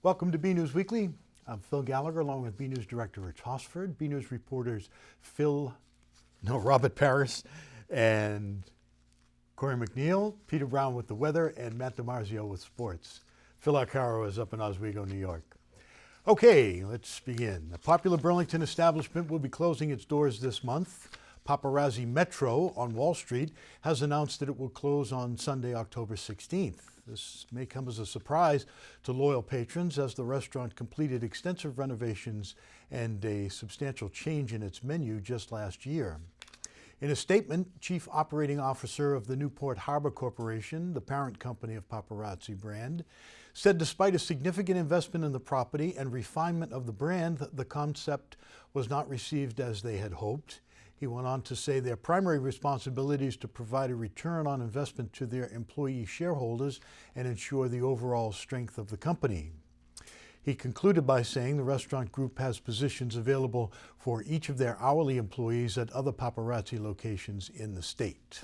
Welcome to BNEWS Weekly. I'm Phil Gallagher, along with BNEWS Director Rich Hosford, BNEWS reporters Robert Paris and Corey McNeil, Peter Brown with the weather, and Matt DiMarzio with sports. Phil Arcaro is up in Oswego, New York. Okay, let's begin. A popular Burlington establishment will be closing its doors this month. Paparazi Metro on Wall Street has announced that it will close on Sunday, October 16th. This may come as a surprise to loyal patrons as the restaurant completed extensive renovations and a substantial change in its menu just last year. In a statement, Chief Operating Officer of the Newport Harbor Corporation, the parent company of Paparazi brand, said despite a significant investment in the property and refinement of the brand, the concept was not received as they had hoped. He went on to say their primary responsibility is to provide a return on investment to their employee shareholders and ensure the overall strength of the company. He concluded by saying the restaurant group has positions available for each of their hourly employees at other Paparazi locations in the state.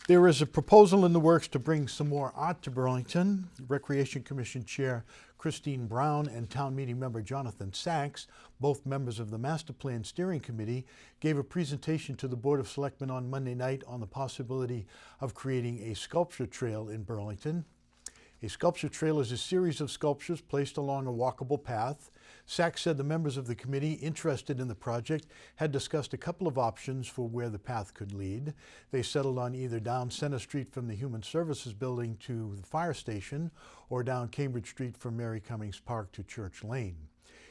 There is a proposal in the works to bring some more art to Burlington. Recreation Commission Chair Christine Brown and Town Meeting Member Jonathan Sachs, both members of the Master Plan Steering Committee, gave a presentation to the Board of Selectmen on Monday night on the possibility of creating a sculpture trail in Burlington. A sculpture trail is a series of sculptures placed along a walkable path. Sachs said the members of the committee interested in the project had discussed a couple of options for where the path could lead. They settled on either down Center Street from the Human Services Building to the fire station or down Cambridge Street from Mary Cummings Park to Church Lane.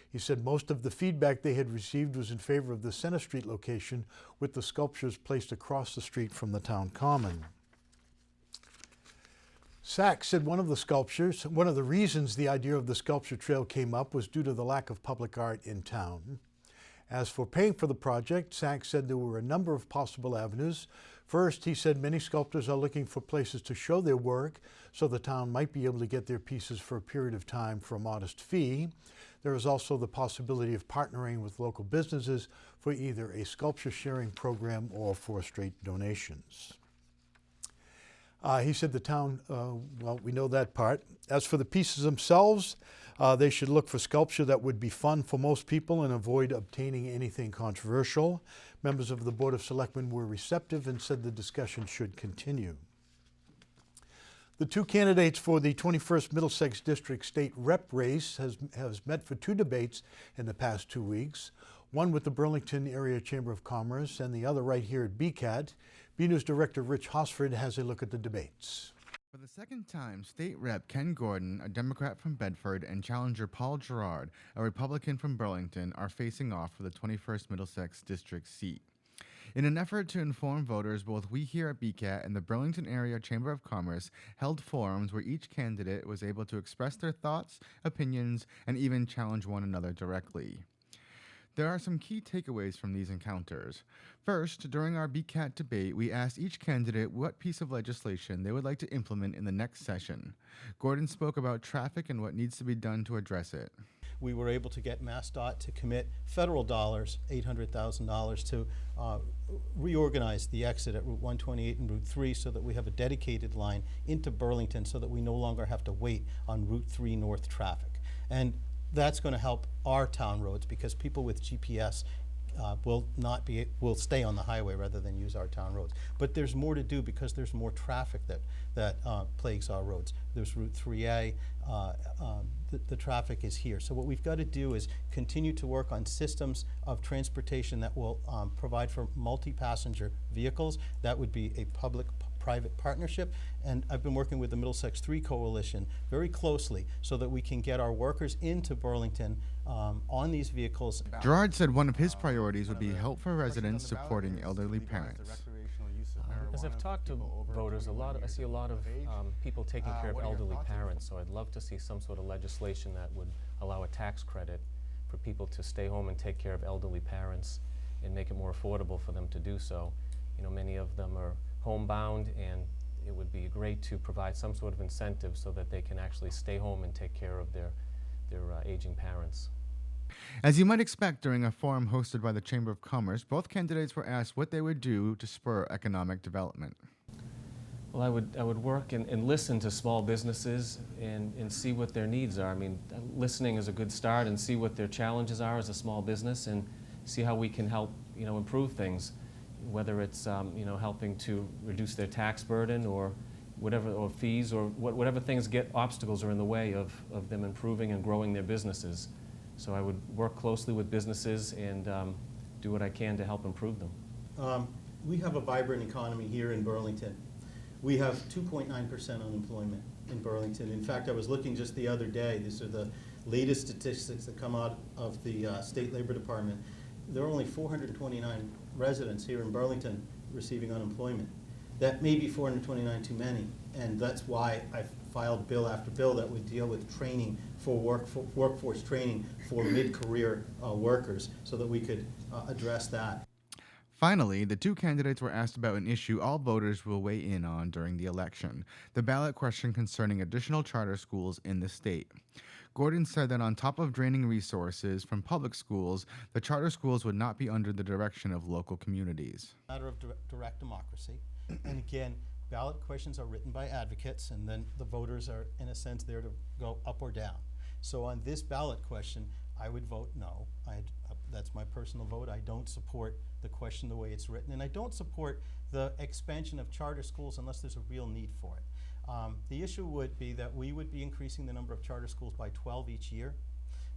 He said most of the feedback they had received was in favor of the Center Street location, with the sculptures placed across the street from the town common. Sachs said one of the reasons the idea of the sculpture trail came up was due to the lack of public art in town. As for paying for the project, Sachs said there were a number of possible avenues. First, he said many sculptors are looking for places to show their work, so the town might be able to get their pieces for a period of time for a modest fee. There is also the possibility of partnering with local businesses for either a sculpture sharing program or for straight donations. He said the town, we know that part. As for the pieces themselves, they should look for sculpture that would be fun for most people and avoid obtaining anything controversial. Members of the Board of Selectmen were receptive and said the discussion should continue. The two candidates for the 21st Middlesex District State Rep race has met for two debates in the past 2 weeks, one with the Burlington Area Chamber of Commerce and the other right here at BCAT. BNews Director Rich Hosford has a look at the debates. For the second time, State Rep Ken Gordon, a Democrat from Bedford, and challenger Paul Gerard, a Republican from Burlington, are facing off for the 21st Middlesex District seat. In an effort to inform voters, both we here at BCAT and the Burlington Area Chamber of Commerce held forums where each candidate was able to express their thoughts, opinions, and even challenge one another directly. There are some key takeaways from these encounters. First, during our BCAT debate, we asked each candidate what piece of legislation they would like to implement in the next session. Gordon spoke about traffic and what needs to be done to address it. We were able to get MassDOT to commit federal dollars, $800,000, to reorganize the exit at Route 128 and Route 3 so that we have a dedicated line into Burlington so that we no longer have to wait on Route 3 North traffic. And that's going to help our town roads because people with GPS will stay on the highway rather than use our town roads. But there's more to do because there's more traffic that plagues our roads. There's Route 3A, the traffic is here. So what we've got to do is continue to work on systems of transportation that will provide for multi-passenger vehicles. That would be a public-private partnership, and I've been working with the Middlesex 3 Coalition very closely so that we can get our workers into Burlington on these vehicles. Gerard said one of his priorities would be help for residents supporting elderly parents. As I've talked to voters, I see a lot of people taking care of elderly parents, so I'd love to see some sort of legislation that would allow a tax credit for people to stay home and take care of elderly parents and make it more affordable for them to do so. You know, many of them are homebound, and it would be great to provide some sort of incentive so that they can actually stay home and take care of their aging parents. As you might expect during a forum hosted by the Chamber of Commerce, both candidates were asked what they would do to spur economic development. Well, I would work and listen to small businesses and see what their needs are. I mean, listening is a good start, and see what their challenges are as a small business, and see how we can help, improve things, whether it's, helping to reduce their tax burden or whatever, or fees, or whatever things obstacles are in the way of them improving and growing their businesses. So I would work closely with businesses and do what I can to help improve them. We have a vibrant economy here in Burlington. We have 2.9% unemployment in Burlington. In fact, I was looking just the other day, these are the latest statistics that come out of the State Labor Department. There are only 429 residents here in Burlington receiving unemployment. That may be 429 too many, and that's why I filed bill after bill that would deal with training for workforce training for mid-career workers, so that we could address that. Finally, the two candidates were asked about an issue all voters will weigh in on during the election, the ballot question concerning additional charter schools in the state. Gordon said that on top of draining resources from public schools, the charter schools would not be under the direction of local communities. Matter of direct democracy. And again, ballot questions are written by advocates, and then the voters are, in a sense, there to go up or down. So on this ballot question, I would vote no. That's my personal vote. I don't support the question the way it's written, and I don't support the expansion of charter schools unless there's a real need for it. The issue would be that we would be increasing the number of charter schools by 12 each year.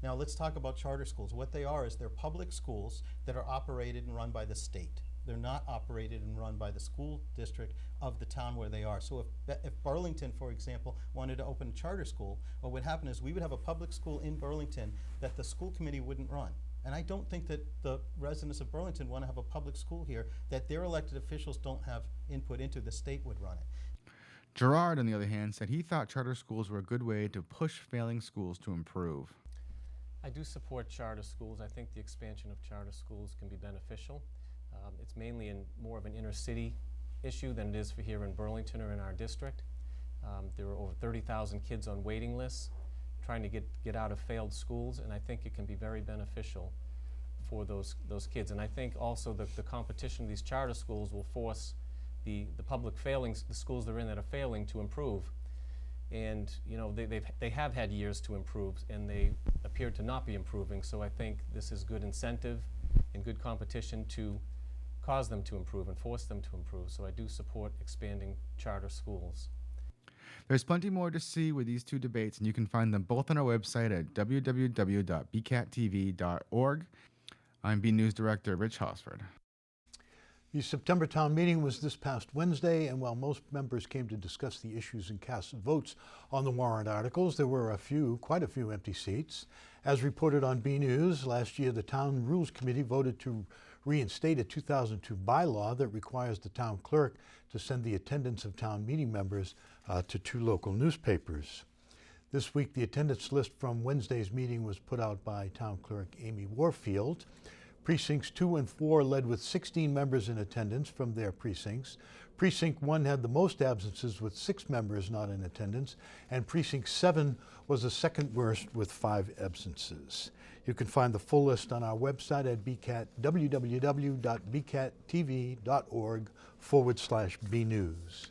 Now let's talk about charter schools. What they are is they're public schools that are operated and run by the state. They're not operated and run by the school district of the town where they are. So if Burlington, for example, wanted to open a charter school, what would happen is we would have a public school in Burlington that the school committee wouldn't run. And I don't think that the residents of Burlington want to have a public school here that their elected officials don't have input into. The state would run it. Gerard, on the other hand, said he thought charter schools were a good way to push failing schools to improve. I do support charter schools. I think the expansion of charter schools can be beneficial. It's mainly more of an inner city issue than it is for here in Burlington or in our district. There are over 30,000 kids on waiting lists trying to get out of failed schools, and I think it can be very beneficial for those kids. And I think also the competition of these charter schools will force the public failings, the schools they're in that are failing, to improve. And they have had years to improve, and they appear to not be improving. So I think this is good incentive and good competition to cause them to improve and force them to improve. So I do support expanding charter schools. There's plenty more to see with these two debates, and you can find them both on our website at www.bcattv.org. I'm BNEWS Director Rich Hosford. The September town meeting was this past Wednesday, and while most members came to discuss the issues and cast votes on the warrant articles, there were quite a few empty seats. As reported on BNews, last year the Town Rules Committee voted to reinstate a 2002 bylaw that requires the town clerk to send the attendance of town meeting members to 2 local newspapers. This week, the attendance list from Wednesday's meeting was put out by Town Clerk Amy Warfield. Precincts 2 and 4 led with 16 members in attendance from their precincts. Precinct 1 had the most absences with 6 members not in attendance, and Precinct 7 was the second worst with 5 absences. You can find the full list on our website at BCAT, www.bcattv.org/bnews.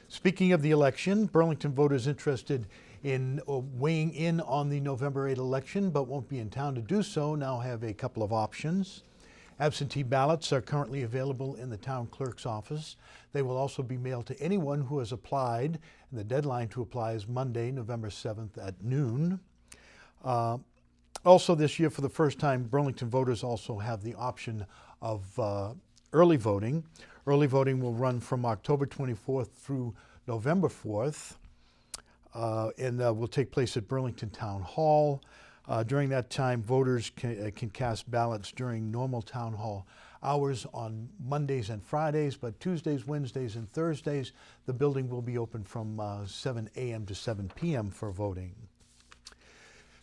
Speaking of the election, Burlington voters interested in weighing in on the November 8 election but won't be in town to do so now have a couple of options. Absentee ballots are currently available in the town clerk's office. They will also be mailed to anyone who has applied, and the deadline to apply is Monday, November 7th at noon. Also this year, for the first time, Burlington voters also have the option of early voting. Early voting will run from October 24th through November 4th. And will take place at Burlington Town Hall. During that time, voters can cast ballots during normal town hall hours on Mondays and Fridays, but Tuesdays, Wednesdays, and Thursdays, the building will be open from 7 a.m. to 7 p.m. for voting.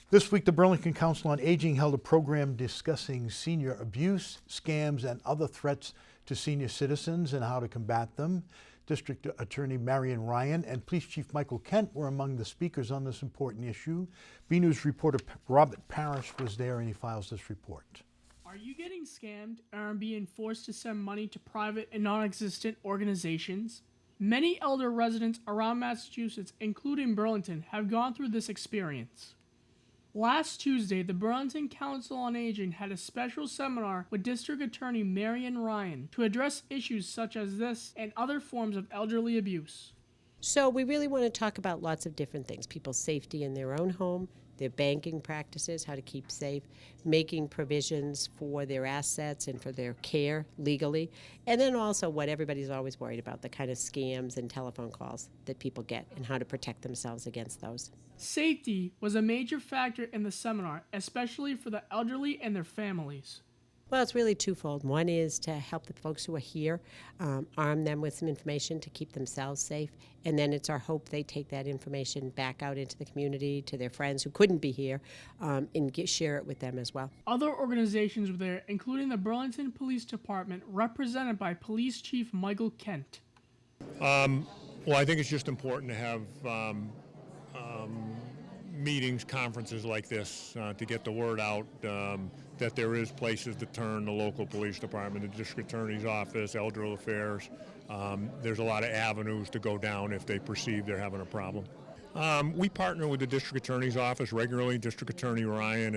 This week, the Burlington Council on Aging held a program discussing senior abuse, scams, and other threats to senior citizens and how to combat them. District Attorney Marion Ryan and Police Chief Michael Kent were among the speakers on this important issue. BNews reporter Robert Parrish was there, and he files this report. Are you getting scammed and are being forced to send money to private and non-existent organizations? Many elder residents around Massachusetts, including Burlington, have gone through this experience. Last Tuesday, the Burlington Council on Aging had a special seminar with District Attorney Marion Ryan to address issues such as this and other forms of elderly abuse. So we really want to talk about lots of different things: people's safety in their own home, their banking practices, how to keep safe, making provisions for their assets and for their care legally, and then also what everybody's always worried about, the kind of scams and telephone calls that people get and how to protect themselves against those. Safety was a major factor in the seminar, especially for the elderly and their families. Well, it's really twofold. One is to help the folks who are here, arm them with some information to keep themselves safe, and then it's our hope they take that information back out into the community to their friends who couldn't be here, and share it with them as well. Other organizations were there, including the Burlington Police Department, represented by Police Chief Michael Kent. Well, I think it's just important to have meetings, conferences like this to get the word out that there is places to turn: the local police department, the district attorney's office, elder affairs. There's a lot of avenues to go down if they perceive they're having a problem. We partner with the district attorney's office regularly. District Attorney Ryan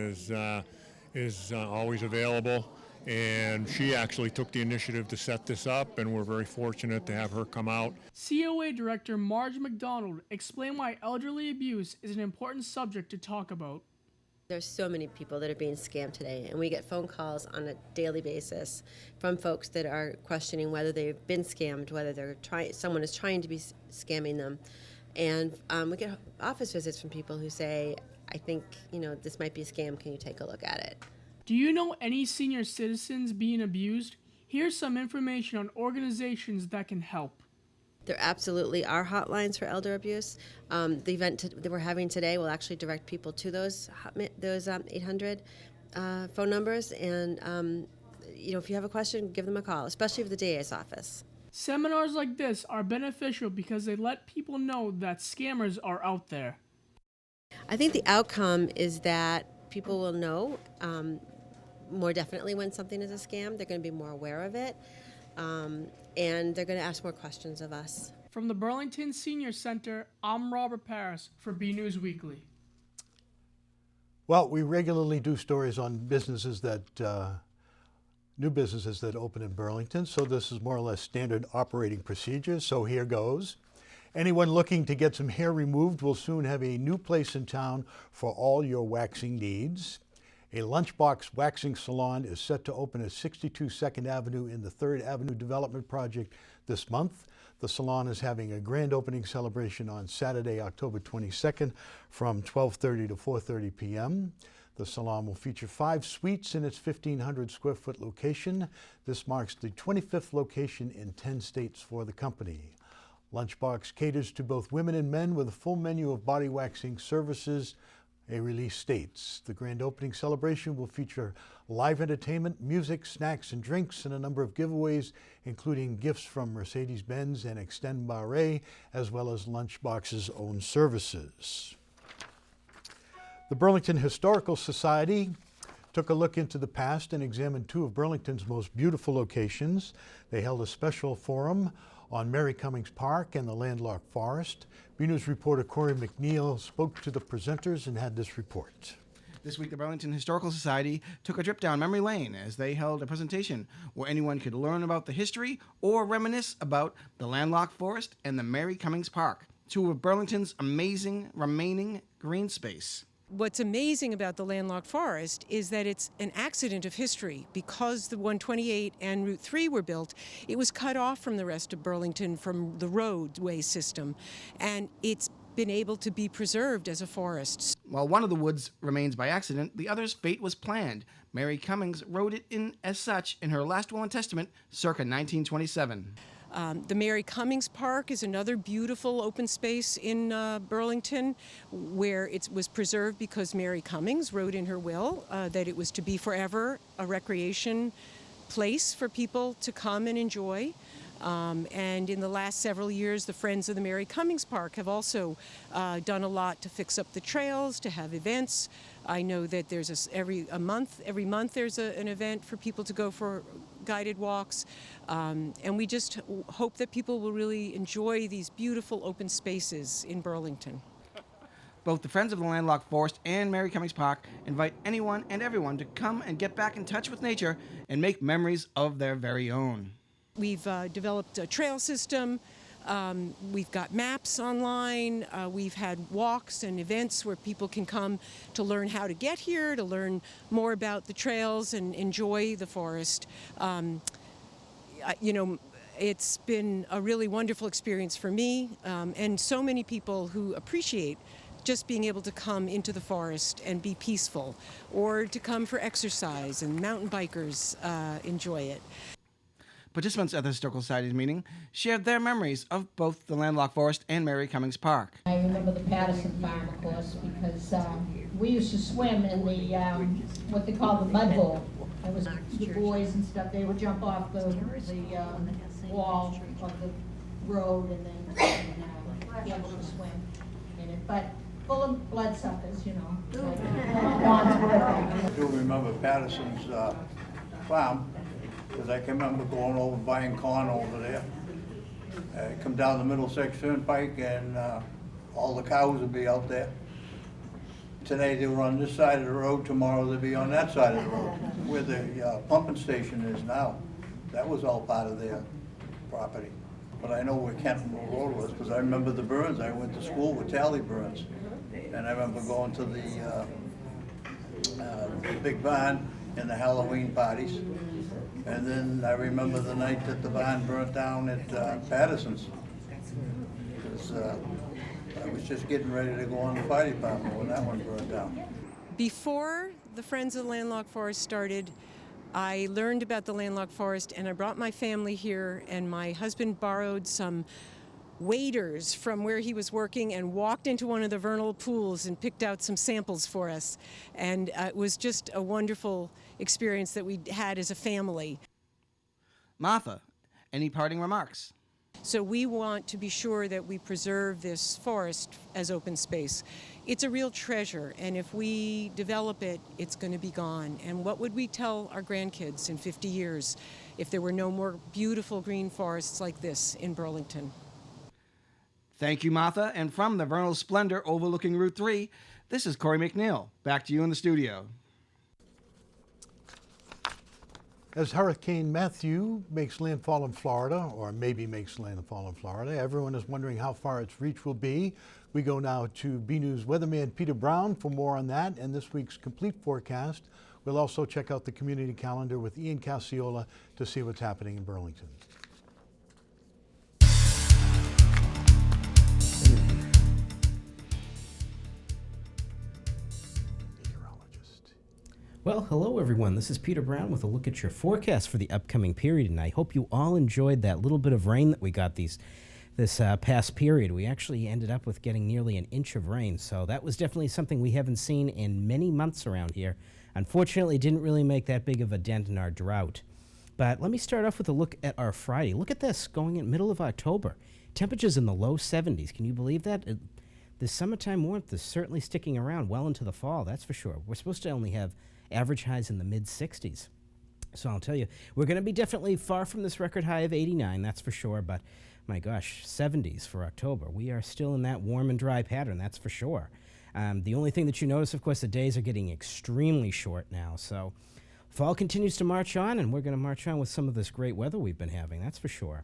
is always available, and she actually took the initiative to set this up, and we're very fortunate to have her come out. COA Director Marge McDonald explained why elderly abuse is an important subject to talk about. There's so many people that are being scammed today, and we get phone calls on a daily basis from folks that are questioning whether they've been scammed, whether someone is trying to be scamming them. And we get office visits from people who say, I think, this might be a scam. Can you take a look at it? Do you know any senior citizens being abused? Here's some information on organizations that can help. There absolutely are hotlines for elder abuse. The event that we're having today will actually direct people to those 800 phone numbers. And if you have a question, give them a call, especially for the DA's office. Seminars like this are beneficial because they let people know that scammers are out there. I think the outcome is that people will know more definitely when something is a scam. They're going to be more aware of it. And they're going to ask more questions of us. From the Burlington Senior Center, I'm Robert Paris for BNEWS Weekly. Well, we regularly do stories on businesses new businesses that open in Burlington, so this is more or less standard operating procedures, so here goes. Anyone looking to get some hair removed will soon have a new place in town for all your waxing needs. A Lunchbox Waxing Salon is set to open at 62 2nd Avenue in the 3rd Avenue Development Project this month. The salon is having a grand opening celebration on Saturday, October 22nd from 12:30 to 4:30 p.m. The salon will feature 5 suites in its 1,500 square foot location. This marks the 25th location in 10 states for the company. Lunchbox caters to both women and men with a full menu of body waxing services, a release states. The grand opening celebration will feature live entertainment, music, snacks, and drinks, and a number of giveaways, including gifts from Mercedes-Benz and Extend Barre, as well as Lunchbox's own services. The Burlington Historical Society took a look into the past and examined 2 of Burlington's most beautiful locations. They held a special forum on Mary Cummings Park and the landlocked forest. BNews reporter Corey McNeil spoke to the presenters and had this report. This week, the Burlington Historical Society took a trip down memory lane as they held a presentation where anyone could learn about the history or reminisce about the landlocked forest and the Mary Cummings Park, 2 of Burlington's amazing remaining green space. What's amazing about the landlocked forest is that it's an accident of history. Because the 128 and Route 3 were built, it was cut off from the rest of Burlington from the roadway system, and it's been able to be preserved as a forest. While one of the woods remains by accident, the other's fate was planned. Mary Cummings wrote it in as such in her last will and testament circa 1927. The Mary Cummings Park is another beautiful open space in Burlington where it was preserved because Mary Cummings wrote in her will that it was to be forever a recreation place for people to come and enjoy. And in the last several years, the Friends of the Mary Cummings Park have also done a lot to fix up the trails, to have events. I know that there's every month there's an event for people to guided walks, and we just hope that people will really enjoy these beautiful open spaces in Burlington. Both the Friends of the Landlocked Forest and Mary Cummings Park invite anyone and everyone to come and get back in touch with nature and make memories of their very own. We've developed a trail system. We've got maps online. We've had walks and events where people can come to learn how to get here, to learn more about the trails and enjoy the forest. It's been a really wonderful experience for me, and so many people who appreciate just being able to come into the forest and be peaceful, or to come for exercise, and mountain bikers enjoy it. Participants at the Historical Society's meeting shared their memories of both the Landlocked Forest and Mary Cummings Park. I remember the Patterson Farm, of course, because we used to swim in the, what they call the mud hole. It was the boys and stuff, they would jump off the wall of the road and then be able to swim in it. But full of bloodsuckers, you know. I do remember Patterson's farm, because I can remember going over buying corn over there. Come down the Middlesex Turnpike and all the cows would be out there. Today they were on this side of the road, tomorrow they'll be on that side of the road, where the pumping station is now. That was all part of their property. But I know where Kenton Road was, because I remember the Burns. I went to school with Tally Burns. And I remember going to the big barn and the Halloween parties. And then I remember the night that the barn burnt down at Patterson's. Because I was just getting ready to go on the fire department when that one burnt down. Before the Friends of the Landlocked Forest started, I learned about the Landlocked Forest, and I brought my family here, and my husband borrowed some waders from where he was working and walked into one of the vernal pools and picked out some samples for us. And it was just a wonderful experience that we had as a family. Martha, any parting remarks? So we want to be sure that we preserve this forest as open space. It's a real treasure, and if we develop it, it's going to be gone. And what would we tell our grandkids in 50 years if there were no more beautiful green forests like this in Burlington? Thank you, Martha. And from the vernal splendor overlooking Route 3, this is Corey McNeil. Back to you in the studio. As Hurricane Matthew makes landfall in Florida, or maybe makes landfall in Florida, everyone is wondering how far its reach will be. We go now to BNEWS weatherman Peter Brown for more on that and this week's complete forecast. We'll also check out the community calendar with Ian Casciola to see what's happening in Burlington. Well, hello everyone. This is Peter Brown with a look at your forecast for the upcoming period, and I hope you all enjoyed that little bit of rain that we got this past period. We actually ended up with getting nearly an inch of rain, so that was definitely something we haven't seen in many months around here. Unfortunately, it didn't really make that big of a dent in our drought. But let me start off with a look at our Friday. Look at this, going in middle of October. Temperatures in the low 70s. Can you believe that? The summertime warmth is certainly sticking around well into the fall, that's for sure. We're supposed to only have average highs in the mid-60s. So I'll tell you, we're going to be definitely far from this record high of 89, that's for sure, but my gosh, 70s for October. We are still in that warm and dry pattern, that's for sure. The only thing that you notice, of course, the days are getting extremely short now, so fall continues to march on, and we're going to march on with some of this great weather we've been having, that's for sure.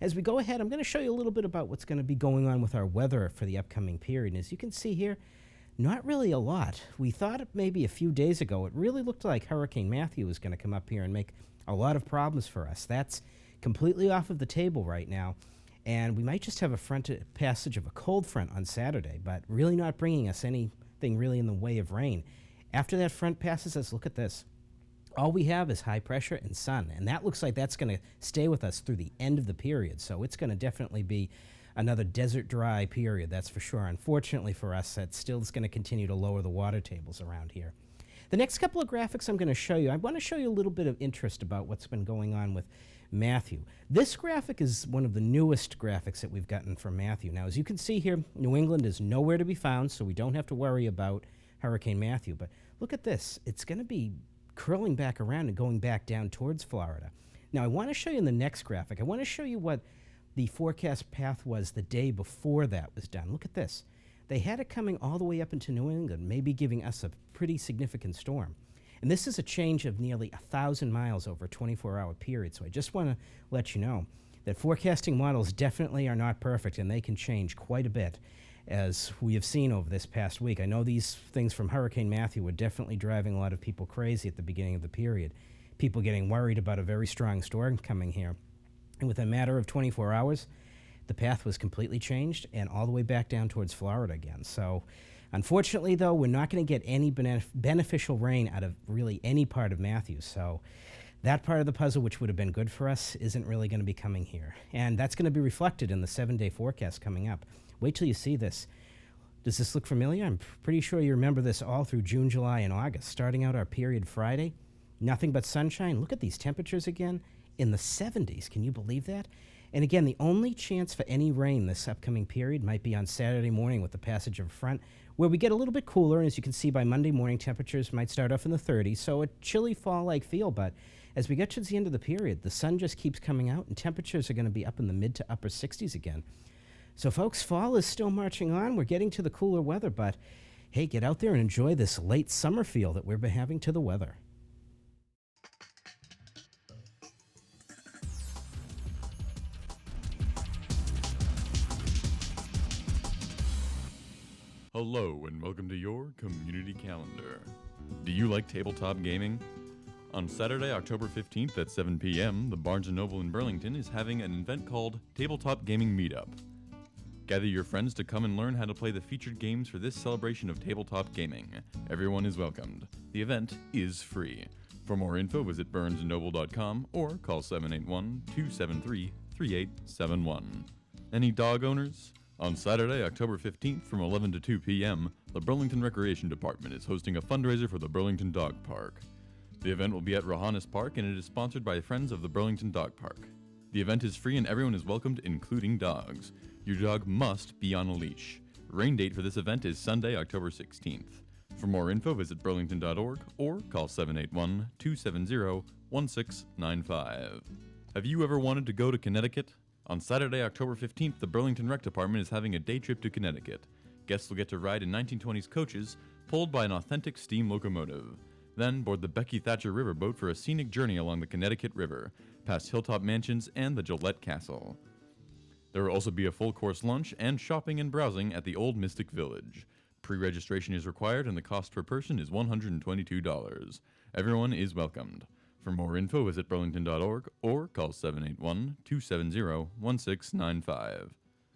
As we go ahead, I'm going to show you a little bit about what's going to be going on with our weather for the upcoming period. And as you can see here, not really a lot. We thought maybe a few days ago, it really looked like Hurricane Matthew was going to come up here and make a lot of problems for us. That's completely off of the table right now. And we might just have a passage of a cold front on Saturday, but really not bringing us anything really in the way of rain. After that front passes us, look at this. All we have is high pressure and sun, and that looks like that's going to stay with us through the end of the period. So it's going to definitely be another desert dry period, that's for sure. Unfortunately for us, that still is going to continue to lower the water tables around here. The next couple of graphics I'm going to show you, I want to show you a little bit of interest about what's been going on with Matthew. This graphic is one of the newest graphics that we've gotten from Matthew. Now, as you can see here, New England is nowhere to be found, so we don't have to worry about Hurricane Matthew. But look at this. It's going to be curling back around and going back down towards Florida. Now, I want to show you in the next graphic, I want to show you what the forecast path was the day before that was done. Look at this. They had it coming all the way up into New England, maybe giving us a pretty significant storm. And this is a change of nearly 1,000 miles over a 24-hour period. So I just want to let you know that forecasting models definitely are not perfect, and they can change quite a bit, as we have seen over this past week. I know these things from Hurricane Matthew were definitely driving a lot of people crazy at the beginning of the period. People getting worried about a very strong storm coming here. And within a matter of 24 hours, the path was completely changed and all the way back down towards Florida again. So unfortunately, though, we're not going to get any beneficial rain out of really any part of Matthew. So that part of the puzzle, which would have been good for us, isn't really going to be coming here. And that's going to be reflected in the 7-day forecast coming up. Wait till you see this. Does this look familiar? I'm pretty sure you remember this all through June, July, and August. Starting out our period Friday, nothing but sunshine. Look at these temperatures again in the 70s. Can you believe that? And again, the only chance for any rain this upcoming period might be on Saturday morning with the passage of a front, where we get a little bit cooler. And as you can see, by Monday morning, temperatures might start off in the 30s, so a chilly fall-like feel. But as we get towards the end of the period, the sun just keeps coming out, and temperatures are going to be up in the mid to upper 60s again. So, folks, fall is still marching on. We're getting to the cooler weather, but hey, get out there and enjoy this late summer feel that we're having to the weather. Hello and welcome to your community calendar. Do you like tabletop gaming? On Saturday, October 15th at 7 p.m., the Barnes & Noble in Burlington is having an event called Tabletop Gaming Meetup. Gather your friends to come and learn how to play the featured games for this celebration of tabletop gaming. Everyone is welcomed. The event is free. For more info, visit burnsandnoble.com or call 781-273-3871. Any dog owners? On Saturday, October 15th from 11 to 2 p.m., the Burlington Recreation Department is hosting a fundraiser for the Burlington Dog Park. The event will be at Rohannes Park, and it is sponsored by Friends of the Burlington Dog Park. The event is free and everyone is welcomed, including dogs. Your dog must be on a leash. Rain date for this event is Sunday, October 16th. For more info, visit burlington.org or call 781-270-1695. Have you ever wanted to go to Connecticut? On Saturday, October 15th, the Burlington Rec Department is having a day trip to Connecticut. Guests will get to ride in 1920s coaches pulled by an authentic steam locomotive. Then board the Becky Thatcher Riverboat for a scenic journey along the Connecticut River, past Hilltop Mansions and the Gillette Castle. There will also be a full-course lunch and shopping and browsing at the Old Mystic Village. Pre-registration is required and the cost per person is $122. Everyone is welcomed. For more info, visit burlington.org or call 781-270-1695.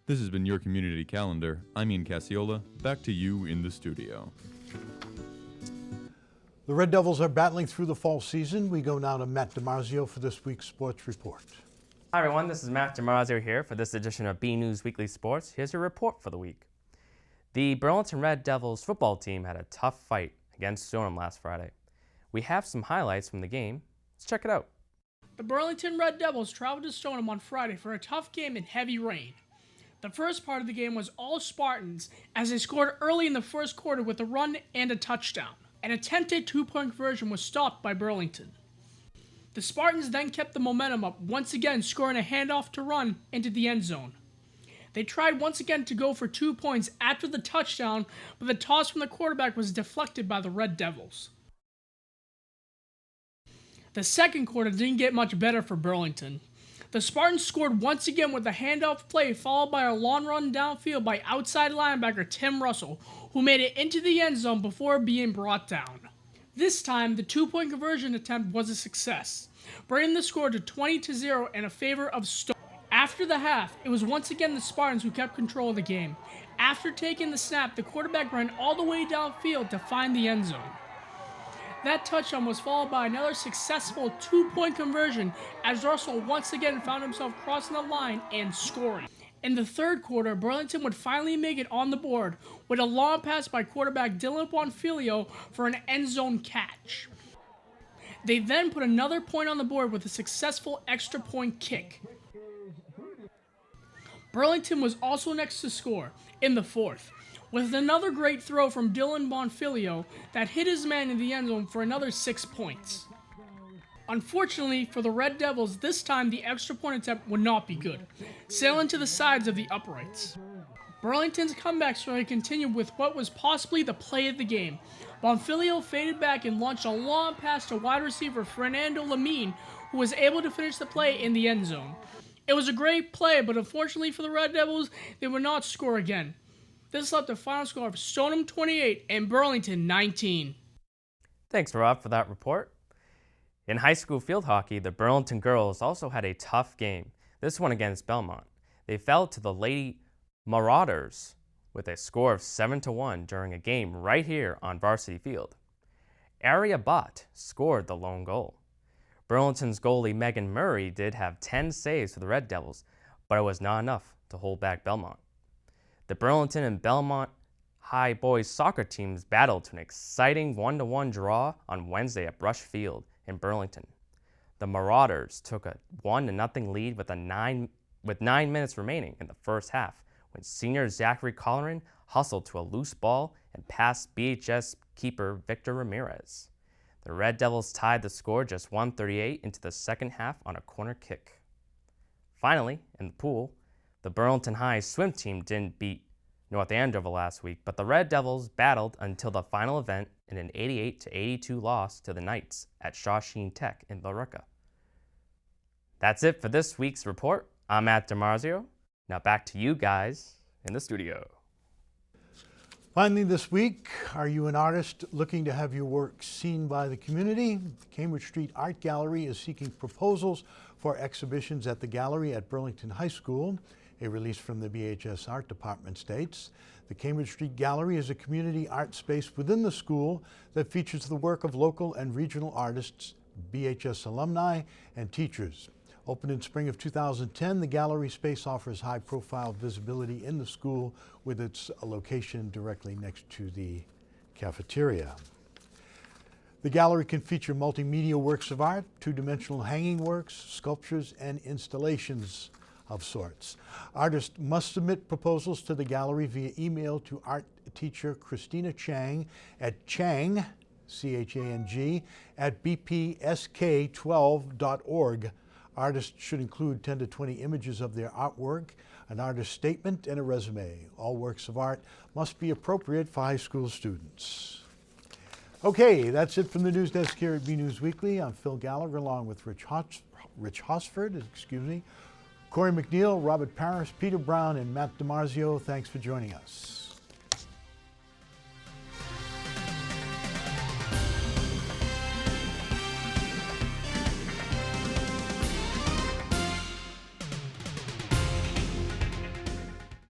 This has been your community calendar. I'm Ian Casciola. Back to you in the studio. The Red Devils are battling through the fall season. We go now to Matt DiMarzio for this week's sports report. Hi everyone, this is Matt DiMarzio here for this edition of BNEWS Weekly Sports. Here's your report for the week. The Burlington Red Devils football team had a tough fight against Stoneham last Friday. We have some highlights from the game. Let's check it out. The Burlington Red Devils traveled to Stoneham on Friday for a tough game in heavy rain. The first part of the game was all Spartans as they scored early in the first quarter with a run and a touchdown. An attempted two-point conversion was stopped by Burlington. The Spartans then kept the momentum up, once again scoring a handoff to run into the end zone. They tried once again to go for 2 points after the touchdown, but the toss from the quarterback was deflected by the Red Devils. The second quarter didn't get much better for Burlington. The Spartans scored once again with a handoff play followed by a long run downfield by outside linebacker Tim Russell, who made it into the end zone before being brought down. This time, the two-point conversion attempt was a success, bringing the score to 20-0 in a favor of Stone. After the half, it was once again the Spartans who kept control of the game. After taking the snap, the quarterback ran all the way downfield to find the end zone. That touchdown was followed by another successful two-point conversion as Russell once again found himself crossing the line and scoring. In the third quarter, Burlington would finally make it on the board with a long pass by quarterback Dylan Bonfilio for an end zone catch. They then put another point on the board with a successful extra point kick. Burlington was also next to score in the fourth, with another great throw from Dylan Bonfilio that hit his man in the end zone for another 6 points. Unfortunately for the Red Devils, this time the extra point attempt would not be good, sailing to the sides of the uprights. Burlington's comeback story continued with what was possibly the play of the game. Bonfilio faded back and launched a long pass to wide receiver Fernando Lamine, who was able to finish the play in the end zone. It was a great play, but unfortunately for the Red Devils, they would not score again. This left a final score of Stoneham 28 and Burlington 19. Thanks, Rob, for that report. In high school field hockey, the Burlington girls also had a tough game, this one against Belmont. They fell to the Lady Marauders with a score of 7-1 during a game right here on Varsity Field. Aria Bott scored the lone goal. Burlington's goalie Megan Murray did have 10 saves for the Red Devils, but it was not enough to hold back Belmont. The Burlington and Belmont High boys soccer teams battled to an exciting 1-1 draw on Wednesday at Brush Field in Burlington. The Marauders took a 1-0 lead with 9 minutes remaining in the first half when senior Zachary Colleran hustled to a loose ball and passed BHS keeper Victor Ramirez. The Red Devils tied the score just 1:38 into the second half on a corner kick. Finally, in the pool, the Burlington High swim team didn't beat North Andover last week, but the Red Devils battled until the final event in an 88-82 loss to the Knights at Shawsheen Tech in Billerica. That's it for this week's report. I'm Matt DiMarzio. Now back to you guys in the studio. Finally this week, are you an artist looking to have your work seen by the community? The Cambridge Street Art Gallery is seeking proposals for exhibitions at the gallery at Burlington High School. A release from the BHS Art Department states, the Cambridge Street Gallery is a community art space within the school that features the work of local and regional artists, BHS alumni, and teachers. Opened in spring of 2010, the gallery space offers high-profile visibility in the school with its location directly next to the cafeteria. The gallery can feature multimedia works of art, two-dimensional hanging works, sculptures, and installations of sorts. Artists must submit proposals to the gallery via email to art teacher Christina Chang at Chang, C-H-A-N-G, at bpsk12.org. Artists should include 10 to 20 images of their artwork, an artist statement, and a resume. All works of art must be appropriate for high school students. Okay, that's it from the news desk here at BNews Weekly. I'm Phil Gallagher along with Rich Hosford, Corey McNeil, Robert Parrish, Peter Brown, and Matt DiMarzio. Thanks for joining us.